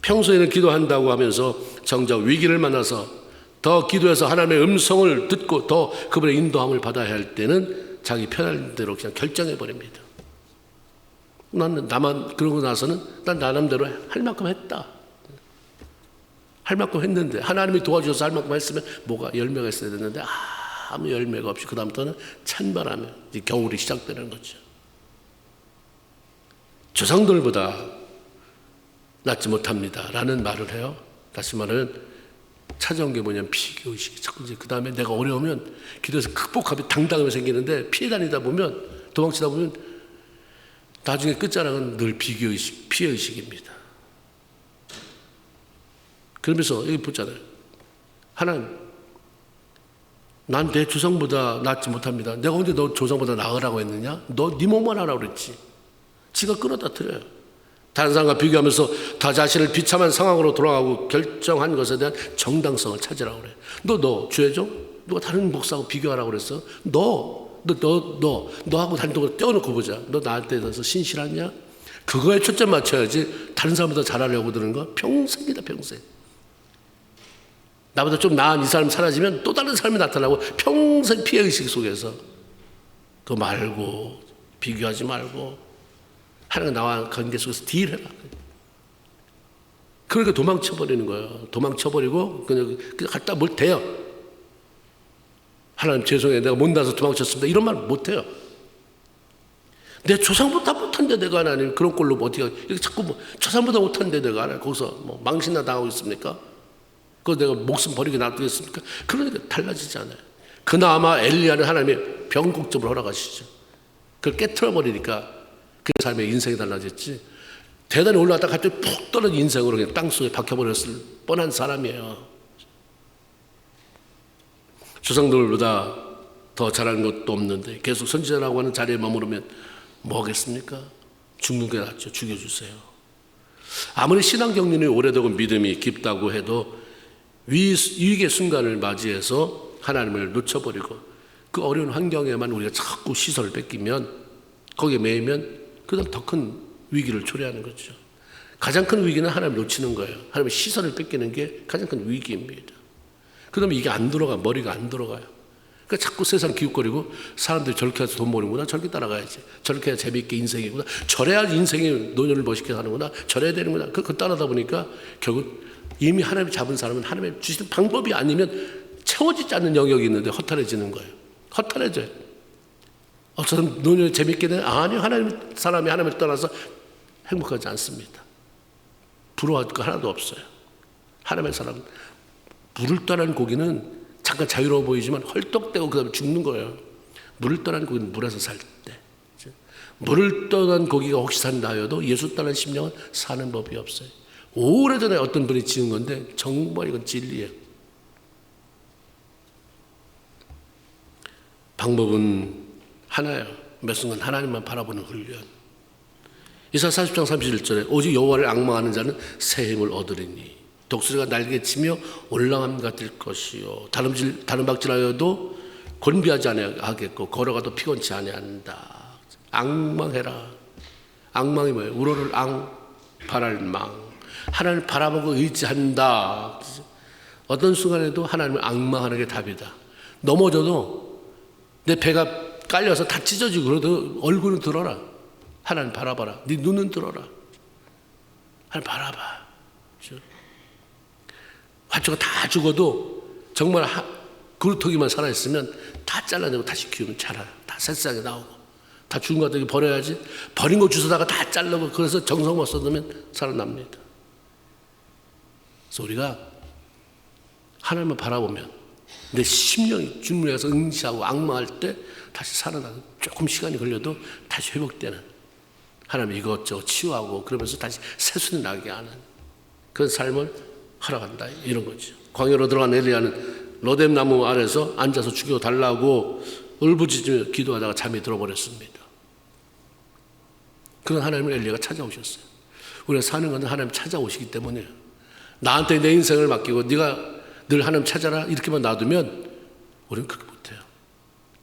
평소에는 기도한다고 하면서 정작 위기를 만나서 더 기도해서 하나님의 음성을 듣고 더 그분의 인도함을 받아야 할 때는 자기 편한 대로 그냥 결정해버립니다. 나는 나만 그러고 나서는 난 나름대로 할 만큼 했다. 할 만큼 했는데 하나님이 도와주셔서 할 만큼 했으면 뭐가 열매가 있어야 됐는데 아무 열매가 없이 그 다음부터는 찬바람에 이제 겨울이 시작되는 거죠. 조상들보다 낫지 못합니다 라는 말을 해요. 다시 말하면 찾아온 게 뭐냐면 비교의식이 자꾸 이제 그 다음에 내가 어려우면 기도해서 극복하면 당당함이 생기는데 피해 다니다 보면 도망치다 보면 나중에 끝자락은 늘 비교의식, 피해의식입니다. 그러면서 여기 보잖아요. 하나님, 난 내 조상보다 낫지 못합니다. 내가 언제 너 조상보다 나으라고 했느냐? 너 네 몸만 하라고 그랬지. 지가 끌어다 드려요. 다른 사람과 비교하면서 다 자신을 비참한 상황으로 돌아가고 결정한 것에 대한 정당성을 찾으라고 그래. 너 죄죠? 누가 다른 목사하고 비교하라고 그랬어? 너하고 다른 동을 떼어놓고 보자. 너 나한테 대해서 신실하냐? 그거에 초점 맞춰야지 다른 사람보다 잘하려고 드는 거 평생이다, 평생. 나보다 좀 나은 이 사람 사라지면 또 다른 사람이 나타나고 평생 피해의식 속에서 그거 말고 비교하지 말고 하나님 나와 관계 속에서 딜해라. 그러니까 도망쳐버리는 거예요. 도망쳐버리고 그냥 갖다 뭘 대요. 하나님 죄송해요. 내가 못나서 도망쳤습니다. 이런 말 못해요. 내 조상보다 못한데 내가 하나님 그런 꼴로 어디가 이렇게 자꾸 뭐 조상보다 못한데 내가 하나님 거기서 뭐 망신나 당하고 있습니까? 그거 내가 목숨 버리게 놔두겠습니까? 그러니까 달라지지 않아요. 그나마 엘리야는 하나님의 변곡점을 허락하시죠. 그걸 깨트려버리니까 그 삶의 인생이 달라졌지. 대단히 올라갔다 갑자기 푹 떨어진 인생으로 그냥 땅속에 박혀버렸을 뻔한 사람이에요. 조상들보다 더 잘한 것도 없는데 계속 선지자라고 하는 자리에 머무르면 뭐 하겠습니까? 죽는 게 낫죠. 죽여주세요. 아무리 신앙 경륜이 오래되고 믿음이 깊다고 해도 위기의 순간을 맞이해서 하나님을 놓쳐버리고 그 어려운 환경에만 우리가 자꾸 시선을 뺏기면, 거기에 매이면 그다음 더 큰 위기를 초래하는 거죠. 가장 큰 위기는 하나님을 놓치는 거예요. 하나님의 시선을 뺏기는 게 가장 큰 위기입니다. 그다음에 이게 안 들어가, 머리가 안 들어가요. 그러니까 자꾸 세상 기웃거리고, 사람들이 저렇게 해서 돈 버는구나, 저렇게 따라가야지, 저렇게 해야 재미있게 인생이구나, 저래야 인생이 노년을 멋있게 사는구나, 저래야 되는구나, 그거 따라다 보니까 결국 이미 하나님이 잡은 사람은 하나님의 주시는 방법이 아니면 채워지지 않는 영역이 있는데 허탈해지는 거예요. 허탈해져요. 저는 노년을 재미있게 되는, 아니요, 사람이 하나님을 떠나서 행복하지 않습니다. 부러워할 거 하나도 없어요. 하나님의 사람은, 물을 떠난 고기는 잠깐 자유로워 보이지만 헐떡대고 그 다음에 죽는 거예요. 물을 떠난 고기는 물에서 살 때. 물을 떠난 고기가 혹시 산다 하여도 예수 떠난 심령은 사는 법이 없어요. 오래전에 어떤 분이 지은 건데 정말 이건 진리예요. 방법은 하나예요. 몇 순간 하나님만 바라보는 훈련. 이사야 40장 31절에 오직 여호와를 앙망하는 자는 새 힘을 얻으리니 독수리가 날개치며 올라감과 뛸 것이요 다른 박질하여도 곤비하지 아니하겠고 걸어가도 피곤치 아니한다. 앙망해라. 앙망이 뭐예요? 우러를 바랄망. 하나님을 바라보고 의지한다. 어떤 순간에도 하나님을 앙망하는 게 답이다. 넘어져도 내 배가 깔려서 다 찢어지고 그래도 얼굴은 들어라. 하나님 바라봐라. 네 눈은 들어라. 하나님 바라봐. 화초가 다 죽어도 정말 그루터기만 살아있으면 다 잘라내고 다시 키우면 자라요. 다 새싹이 나오고. 다 죽은 거 같은 거 버려야지. 버린 거 주워다가 다 자르고 그래서 정성만 쏟으면 살아납니다. 그래서 우리가 하나님을 바라보면 내 심령이 주문해서 응시하고 앙망할 때 다시 살아나는, 조금 시간이 걸려도 다시 회복되는, 하나님 이것저것 치유하고 그러면서 다시 새순이 나게 하는 그런 삶을 허락한다, 이런 거죠. 광야로 들어간 엘리야는 로뎀나무 아래서 앉아서 죽여달라고 울부짖으며 기도하다가 잠이 들어버렸습니다. 그런 하나님을 엘리야가 찾아오셨어요. 우리가 사는 것은 하나님 찾아오시기 때문이에요. 나한테 내 인생을 맡기고 네가 늘 하나님 찾아라 이렇게만 놔두면 우리는 그렇게 못해요.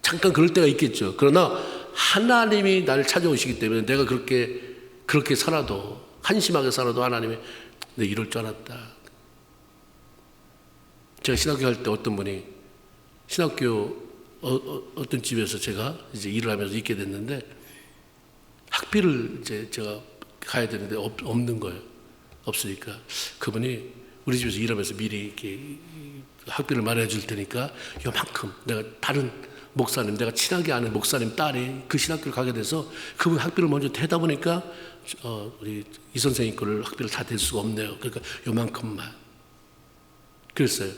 잠깐 그럴 때가 있겠죠. 그러나 하나님이 나를 찾아오시기 때문에 내가 그렇게 살아도, 한심하게 살아도 하나님이 내 이럴 줄 알았다. 제가 신학교 할 때 어떤 분이, 신학교 어떤 집에서 제가 이제 일을 하면서 있게 됐는데 학비를 이제 제가 가야 되는데 없는 거예요. 없으니까 그분이 우리 집에서 일하면서 미리 이렇게 학비를 마련해 줄 테니까 요만큼, 내가 다른 목사님, 내가 친하게 아는 목사님 딸이 그 신학교를 가게 돼서 그분 학비를 먼저 대다 보니까 우리 이 선생님 거를 학비를 다 댈 수가 없네요. 그러니까 요만큼만. 그랬어요.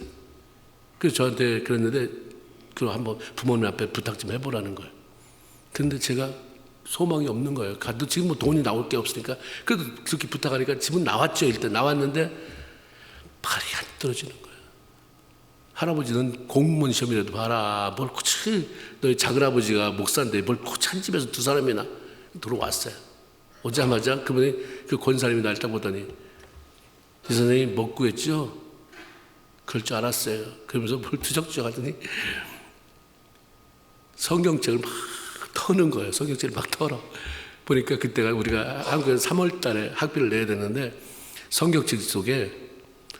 그래서 저한테 그랬는데, 그럼 한번 부모님 앞에 부탁 좀 해보라는 거예요. 근데 제가 소망이 없는 거예요. 가도 지금 뭐 돈이 나올 게 없으니까. 그래도 그렇게 부탁하니까 집은 나왔죠. 일단 나왔는데 발이 안 떨어지는 거예요. 할아버지는 공무원 시험이라도 봐라. 뭘 코치, 너희 작은아버지가 목사인데 뭘 코치 한 집에서 두 사람이나 들어왔어요. 오자마자 그분이, 그 권사님이 날 딱 보더니, 이 선생님 못 구했죠? 그럴 줄 알았어요. 그러면서 뭘 투적투적 하더니 성경책을 막 터는 거예요. 성경책을 막 털어. 보니까 그때가 우리가 한국에서 3월 달에 학비를 내야 되는데 성경책 속에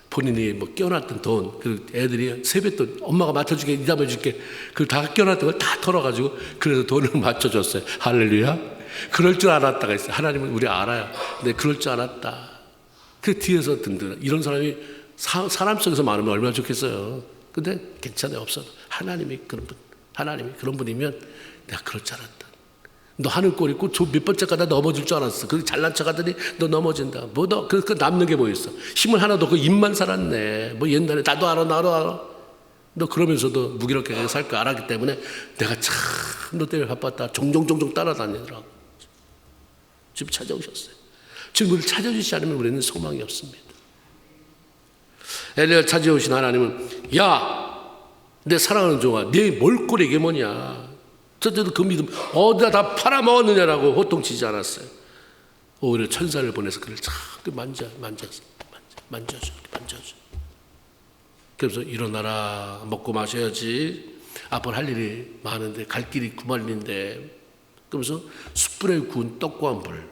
본인이 뭐 껴놨던 돈, 그 애들이 세뱃돈, 엄마가 맞춰줄게, 이담해줄게, 그걸 다 껴놨던 걸 다 털어가지고 그래서 돈을 맞춰줬어요. 할렐루야. 그럴 줄 알았다가 있어요. 하나님은 우리 알아요. 근데 그럴 줄 알았다. 그 뒤에서 든든, 이런 사람이 사람 속에서 많으면 얼마나 좋겠어요. 근데 괜찮아요. 없어도 하나님이 그런 분이면 내가 그럴 줄 알았다. 너 하늘꼴 있고 몇 번째 가다 넘어질 줄 알았어. 그렇게 잘난 척 하더니 너 넘어진다. 뭐 너 그 남는 게 뭐 있어? 힘을 하나도 없고 입만 살았네. 뭐 옛날에 나도 알아. 너 그러면서도 무기력하게 살 거 알았기 때문에 내가 참 너 때문에 바빴다. 종종 따라다니더라고. 지금 찾아오셨어요. 지금 우리를 찾아주시지 않으면 우리는 소망이 없습니다. 엘리야 찾아오신 하나님은, 야, 내 사랑하는 종아, 네 몰골이 이게 뭐냐? 저때도 그 믿음 어디다 다 팔아먹었느냐라고 호통치지 않았어요. 오히려 천사를 보내서 그를 쫙 만져줘. 그래서 일어나라, 먹고 마셔야지. 앞으로 할 일이 많은데, 갈 길이 구말린데. 그러면서 숯불에 구운 떡과 물.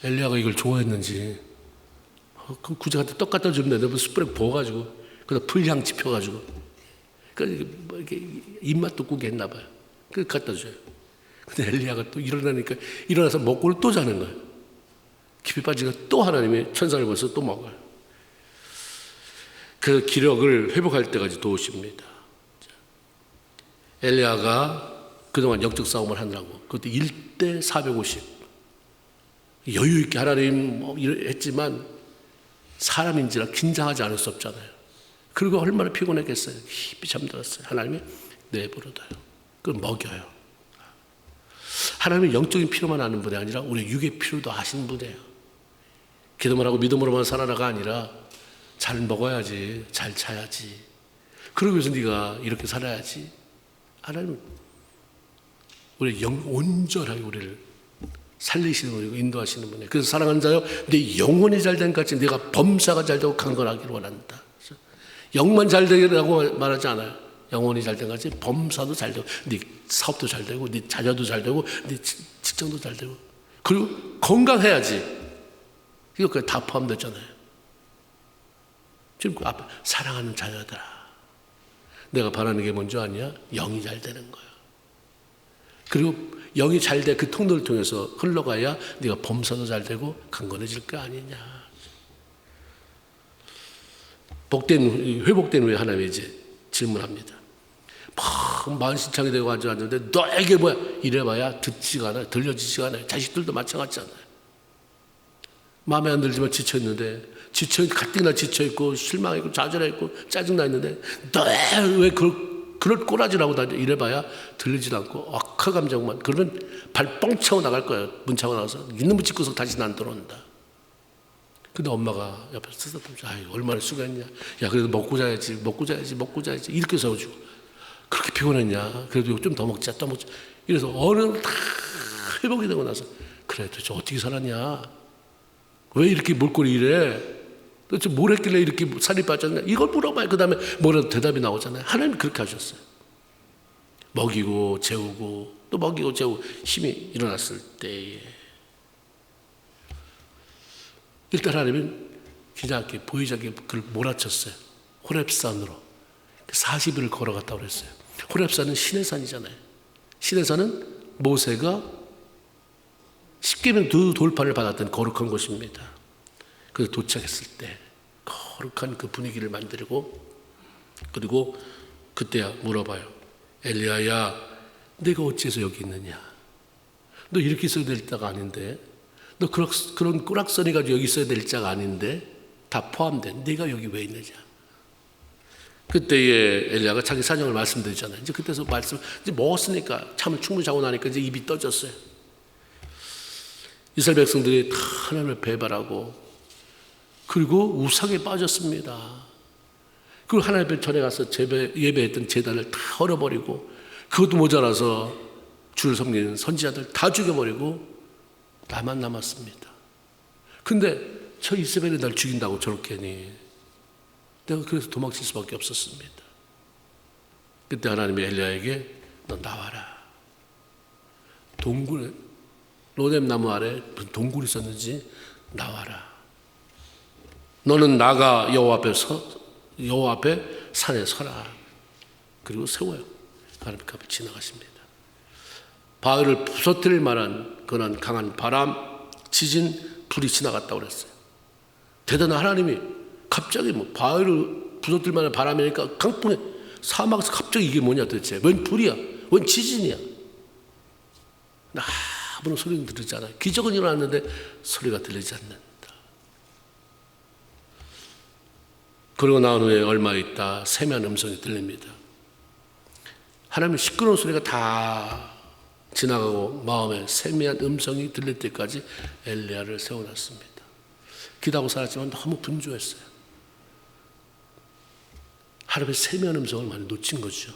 엘리야가 이걸 좋아했는지, 그 구제한테 떡 갖다 주면 되는데 숯불에 부어가지고, 그다음 불향 지펴가지고, 뭐 이렇게 입맛도 꾸게 했나 봐요. 그걸 갖다 줘요. 근데 엘리야가 또 일어나서 먹고를 또 자는 거예요. 깊이 빠지니까 또 하나님의 천사를 보면서 또 먹어요. 그 기력을 회복할 때까지 도우십니다. 엘리야가 그동안 영적 싸움을 하느라고, 그것도 1대 450. 여유 있게 하나님 했지만 사람인지라 긴장하지 않을 수 없잖아요. 그리고 얼마나 피곤했겠어요. 깊이 잠들었어요. 하나님이 내버려둬요. 그걸 먹여요. 하나님의 영적인 필요만 아는 분이 아니라 우리 육의 필요도 아시는 분이에요. 기도만 하고 믿음으로만 살아라가 아니라 잘 먹어야지, 잘 자야지. 그러기 위해서 네가 이렇게 살아야지. 하나님은 우리 온전하게 우리를 살리시는 분이고 인도하시는 분이에요. 그래서 사랑하는 자여, 네 영혼이 잘된 같이 네가 범사가 잘되고 강건하기를 원한다. 영만 잘되라고 말하지 않아요. 영혼이 잘된 같이 범사도 잘되고, 네 사업도 잘되고, 네 자녀도 잘되고, 네 직장도 잘되고, 그리고 건강해야지. 이거까지 다 포함됐잖아요. 지금 그 앞에 사랑하는 자녀들아, 내가 바라는 게 뭔지 아냐? 영이 잘 되는 거야. 그리고 영이 잘 돼 그 통로를 통해서 흘러가야 네가 범사도 잘 되고 강건해질 거 아니냐. 회복된 후에 하나님이 이제 질문합니다. 막 만신창이 되고 앉았는데 너에게 뭐야? 이래봐야 듣지가 않아요. 들려지지가 않아요. 자식들도 마찬가지잖아요. 마음에 안 들지만 가뜩이나 지쳐있고 실망했고 좌절했고 짜증나 있는데 왜 그럴 꼬라지라고 이래봐야 들리지도 않고 악한 감정만. 그러면 발 뻥 차고 나갈 거예요. 문 차고 나가서 이놈의 집구석 다시는 안 들어온다. 근데 엄마가 옆에서 쓰다보면서 얼마나 수고했냐. 야, 그래도 먹고 자야지 이렇게 세워주고. 그렇게 피곤했냐. 그래도 좀 더 먹자, 또 먹자. 이래서 어느 다 회복이 되고 나서 그래 도대체 어떻게 살았냐. 왜 이렇게 몰골이 이래? 도대체 뭘 했길래 이렇게 살이 빠졌냐? 이걸 물어봐요. 그 다음에 뭐라도 대답이 나오잖아요. 하나님이 그렇게 하셨어요. 먹이고 재우고 또 먹이고 재우고 힘이 일어났을 때에 일단 하나님은 기자께 보이지 않게 그를 몰아쳤어요. 호렙산으로 40일을 걸어갔다고 그랬어요. 호렙산은 신의 산이잖아요. 신의 산은 모세가 10계명 두 돌판을 받았던 거룩한 곳입니다. 그래서 도착했을 때 거룩한 그 분위기를 만들고, 그리고 그때야 물어봐요. 엘리야야, 내가 어째서 여기 있느냐? 너 이렇게 있어야 될 자가 아닌데, 너 그런 꾸락서니 가지고 여기 있어야 될 자가 아닌데, 다 포함된 네가 여기 왜 있느냐? 그때에 엘리야가 자기 사정을 말씀드리잖아요. 이제 그때서 이제 먹었으니까, 잠을 충분히 자고 나니까 이제 입이 떠졌어요. 이스라엘 백성들이 다 하나님을 배반하고, 그리고 우상에 빠졌습니다. 그리고 하나님 앞에 전에 가서 예배했던 제단을 다 헐어버리고, 그것도 모자라서 주를 섬기는 선지자들 다 죽여버리고 나만 남았습니다. 근데 저 이세벨이 날 죽인다고 저렇게 하니 내가 그래서 도망칠 수밖에 없었습니다. 그때 하나님이 엘리야에게 너 나와라. 동굴에 로뎀 나무 아래 무슨 동굴이 있었는지 나와라. 너는 나가 여호와 앞에 산에 서라. 그리고 세워요. 하나님 앞에 지나가십니다. 바위를 부서뜨릴 만한 그런 강한 바람, 지진, 불이 지나갔다고 그랬어요. 대단한 하나님이 갑자기 바위를 부서뜨릴 만한 바람이니까 강풍에 사막에서 갑자기 이게 뭐냐 도대체. 웬 불이야? 웬 지진이야? 아무런 소리는 들리지 않아요. 기적은 일어났는데 소리가 들리지 않는다. 그러고 나온 후에 얼마 있다 세미한 음성이 들립니다. 하나님의 시끄러운 소리가 다 지나가고 마음에 세미한 음성이 들릴 때까지 엘리야를 세워놨습니다. 기도하고 살았지만 너무 분주했어요. 하나님의 세미한 음성을 많이 놓친 거죠.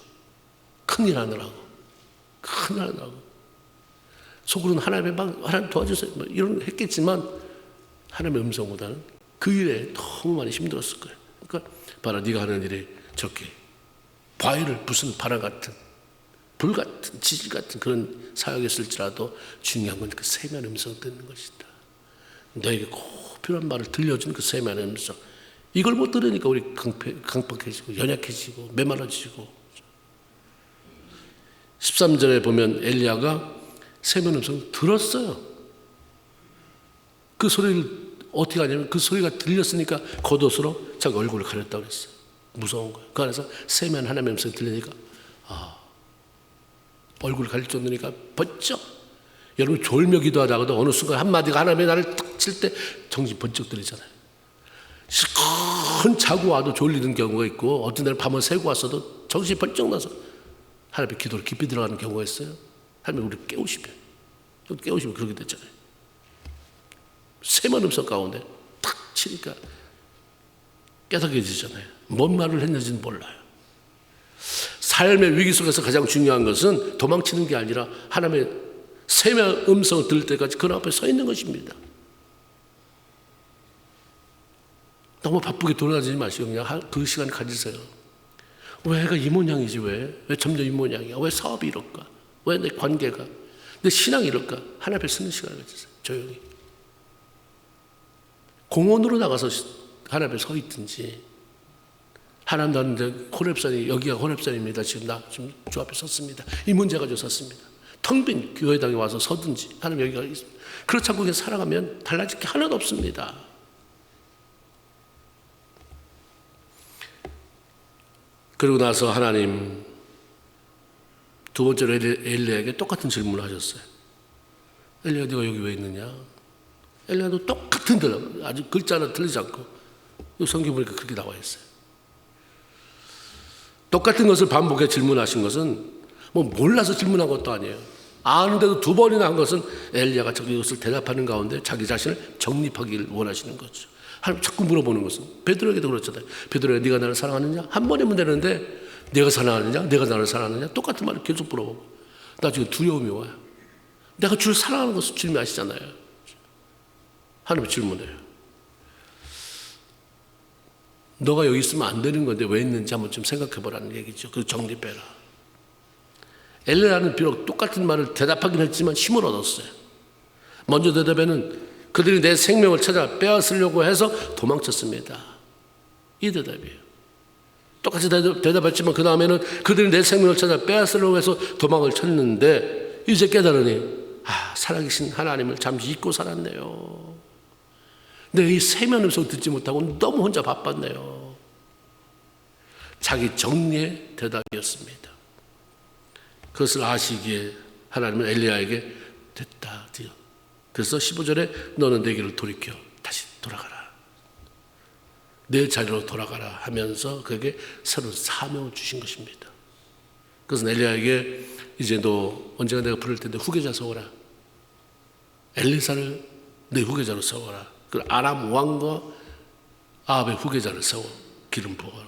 큰일 하느라고. 속으로는 하나님 도와주세요 이런 거 했겠지만 하나님의 음성보다는 그 일에 너무 많이 힘들었을 거예요. 그러니까 봐라, 네가 하는 일이 저렇게 바위를 부순 바람 같은 불 같은 지질 같은 그런 사역이었을지라도 중요한 건 그 세미한 음성을 듣는 것이다. 너에게 꼭 필요한 말을 들려주는 그 세미한 음성. 이걸 못 들으니까 우리 강팍해지고 연약해지고 메말라지고. 13절에 보면 엘리야가 세미한 음성을 들었어요. 그 소리를 어떻게 하냐면 그 소리가 들렸으니까 겉옷으로 자기 얼굴을 가렸다고 그랬어요. 무서운 거예요. 그 안에서 세미한 하나님의 음성이 들리니까 얼굴을 가릴 정도니까 번쩍. 여러분 졸며 기도하다가도 어느 순간 한마디가 하나님의 나를 딱 칠 때 정신 번쩍 들리잖아요. 실컷 자고 와도 졸리는 경우가 있고 어떤 날은 밤을 새고 왔어도 정신이 번쩍 나서 하나님의 기도를 깊이 들어가는 경우가 있어요. 하나님이 우리를 깨우시면 그렇게 됐잖아요. 세미한 음성 가운데 탁 치니까 깨닫게지잖아요. 뭔 말을 했는지는 몰라요. 삶의 위기 속에서 가장 중요한 것은 도망치는 게 아니라 하나님의 세미한 음성을 들을 때까지 그 앞에 서 있는 것입니다. 너무 바쁘게 돌아다니지 마시고 그냥 그 시간 가지세요. 왜 애가 이 모양이지? 왜 점점 이 모양이야? 왜 사업이 이럴까? 왜 내 관계가? 내 신앙이 이럴까? 하나님 앞에 서는 시간을 가지세요. 조용히. 공원으로 나가서 하나님 앞에 서 있든지, 하나님 나는 호렙산이, 여기가 호렙산입니다. 지금 주 앞에 섰습니다. 이 문제 가지고 섰습니다. 텅 빈 교회당에 와서 서든지, 하나님 여기가 있습니다. 그렇지 않고 그냥 살아가면 달라질 게 하나도 없습니다. 그리고 나서 하나님 두 번째로 엘리야에게 똑같은 질문을 하셨어요. 엘리야, 네가 여기 왜 있느냐? 엘리야도 똑같은 대답, 아주 글자 하나 틀리지 않고 성경 보니까 그렇게 나와 있어요. 똑같은 것을 반복해 질문하신 것은 뭐 몰라서 질문한 것도 아니에요. 아는데도 두 번이나 한 것은 엘리야가 이것을 대답하는 가운데 자기 자신을 정립하기를 원하시는 거죠. 하나님 자꾸 물어보는 것은 베드로에게도 그렇잖아요. 베드로야, 네가 나를 사랑하느냐? 한 번이면 되는데 내가 사랑하느냐? 내가 나를 사랑하느냐? 똑같은 말을 계속 물어보고 나중에 두려움이 와요. 내가 주를 사랑하는 것을 주님이 아시잖아요. 하나님이 질문해요. 너가 여기 있으면 안 되는 건데 왜 있는지 한번 좀 생각해 보라는 얘기죠. 그 정립해라. 엘리야는 비록 똑같은 말을 대답하긴 했지만 힘을 얻었어요. 먼저 대답에는 그들이 내 생명을 찾아 빼앗으려고 해서 도망쳤습니다. 이 대답이에요. 똑같이 대답했지만 그 다음에는 그들이 내 생명을 찾아 빼앗으려고 해서 도망을 쳤는데 이제 깨달으니 살아계신 하나님을 잠시 잊고 살았네요. 근데 이 세미한 음성 듣지 못하고 너무 혼자 바빴네요. 자기 정리의 대답이었습니다. 그것을 아시기에 하나님은 엘리야에게 됐다. 그래서 15절에 너는 내 길을 돌이켜 다시 돌아가라. 내 자리로 돌아가라 하면서 그에게 새로운 사명을 주신 것입니다. 그래서 엘리야에게 이제 너 언젠가 내가 부를 텐데 후계자 세워라. 엘리사를 내 후계자로 세워라. 그 아람 왕과 아합의 후계자를 세워 기름 부어라.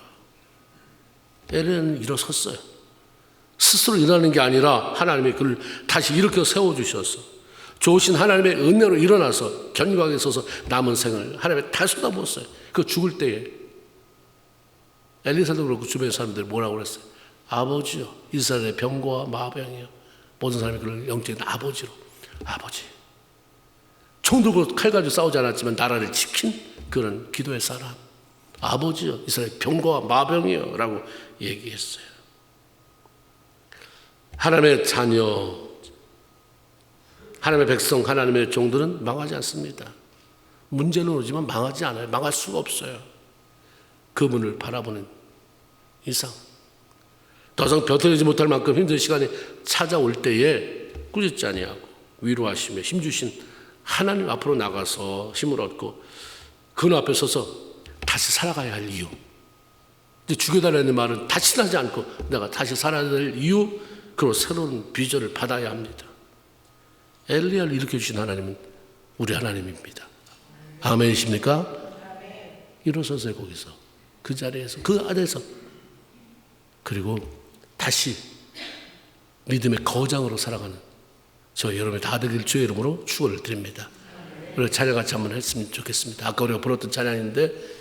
엘리야는 일어섰어요. 스스로 일어나는 게 아니라 하나님이 그를 다시 일으켜 세워주셔서 좋으신 하나님의 은혜로 일어나서 견고하게 서서 남은 생을 하나님의 다 쏟아부었어요. 그 죽을 때에 엘리사도 그렇고 주변 사람들이 뭐라고 그랬어요? 아버지요. 이스라엘의 병거와 마병이요. 모든 사람이 그를 영적인 아버지로. 아버지. 총 들고 칼 가지고 싸우지 않았지만 나라를 지킨 그런 기도의 사람. 아버지요. 이스라엘 병거와 마병이요. 라고 얘기했어요. 하나님의 자녀, 하나님의 백성, 하나님의 종들은 망하지 않습니다. 문제는 오지만 망하지 않아요. 망할 수가 없어요. 그분을 바라보는 이상. 더 이상 버텨내지 못할 만큼 힘든 시간이 찾아올 때에 꾸짖지 아니하고 위로하시며 힘주신 하나님 앞으로 나가서 힘을 얻고 그 앞에 서서 다시 살아가야 할 이유. 죽여달라는 말은 다시 하지 않고 내가 다시 살아야 될 이유, 그리고 새로운 비전을 받아야 합니다. 엘리야를 일으켜주신 하나님은 우리 하나님입니다. 아멘이십니까? 일어서세요. 거기서 그 자리에서 그 안에서 그리고 다시 믿음의 거장으로 살아가는 저 여러분이 다 되길 주의 이름으로 축원을 드립니다. 우리 찬양 같이 한번 했으면 좋겠습니다. 아까 우리가 불렀던 찬양인데